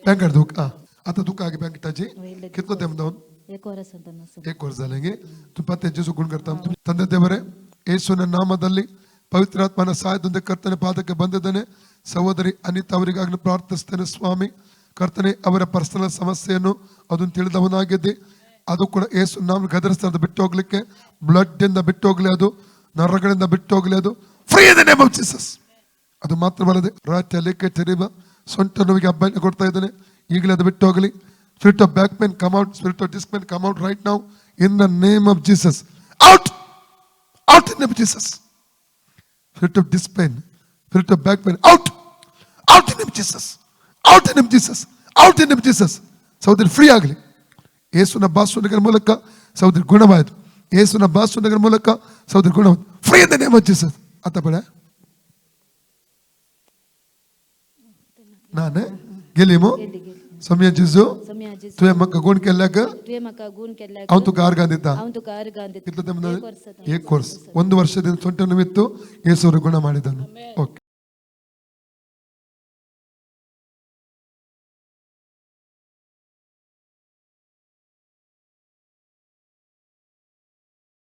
bank कर दुख आता दुख आगे बैंक ताजी कितना टाइम दाउन 1 ವರ್ಷ झालेंगे तुम पते जैसे गुण करता हूँ ತಂದೆ ದೇವರೇ ಯೇಸುವಿನ ನಾಮದಲ್ಲಿ ಪವಿತ್ರಾತ್ಮನ ಸಹಾಯದಿಂದ ಕರ್ತನೆ ಪಾದಕ್ಕೆ ಬಂದಿದ್ದೇನೆ ಸಹೋದರಿ ಅನಿತಾ ಅವರಿಗಾಗಿ ಪ್ರಾರ್ಥಿಸ್ತೇನೆ ಸ್ವಾಮಿ ಕರ್ತನೆ ಅವರ ಪರ್ಸನಲ್ ಸಮಸ್ಯೆಯನ್ನು ಅದನ್ನು ತಿಳಿದವನಾಗಿದ್ದೆ ಅದು ಕೂಡ ಯೇಸು ನಾಮ ಗದರಿಸ್ತಾ ಬಿಟ್ಟು ಹೋಗ್ಲಿಕ್ಕೆ ಬ್ಲಡ್ ಇಂದ ಬಿಟ್ಟು ಹೋಗ್ಲಿ ಅದು ನರಗಳಿಂದ ಬಿಟ್ಟು ಹೋಗ್ಲಿ ಅದು free in the name of Jesus ಅದು ಮಾತ್ರವಲ್ಲದೆ ರಾತ್ರಿ ಲೆಕ್ಕ ತೆರೀಬ ಸೊಂಟ ನೋವಿಗೆ ಅಬ್ಬಾಯ ಕೊಡ್ತಾ ಇದ್ದೇನೆ ಈಗಲೇ ಅದು ಬಿಟ್ಟು ಹೋಗಲಿ spirit of back pain come out spirit of disc pain come out right now in the name of Jesus out in the name of Jesus spirit of disc pain spirit of back pain out in the name of Jesus out in the name of Jesus out in the name of Jesus ಸಹೋದರಿ free ಆಗಲಿ ಯೇಸುವಿನ ಭಾಷಣಗಳ ಮೂಲಕ ಸಹೋದರಿ ಗುಣವಾಯಿತು ಯೇಸುವಿನ ಭಾಷಣಗಳ ಮೂಲಕ ಸಹೋದರಿ ಗುಣವಾಯಿತು free in the name of Jesus ಅತ್ತ ಬೇಡ ನಾನೇ ಗೆಲಿಮು ಸಮಯ ಜಿಸು तुझे मक्का गुण के लगा ಅವನು ತು ಕಾರ ಗಾಂದಿದ್ದ ಕಿತ್ತದ 1 ವರ್ಷದಿಂದ ಸೊಂಟ ನೋವಿತ್ತು ಯೇಸು ಗುಣ ಮಾಡಿದನು ಓಕೆ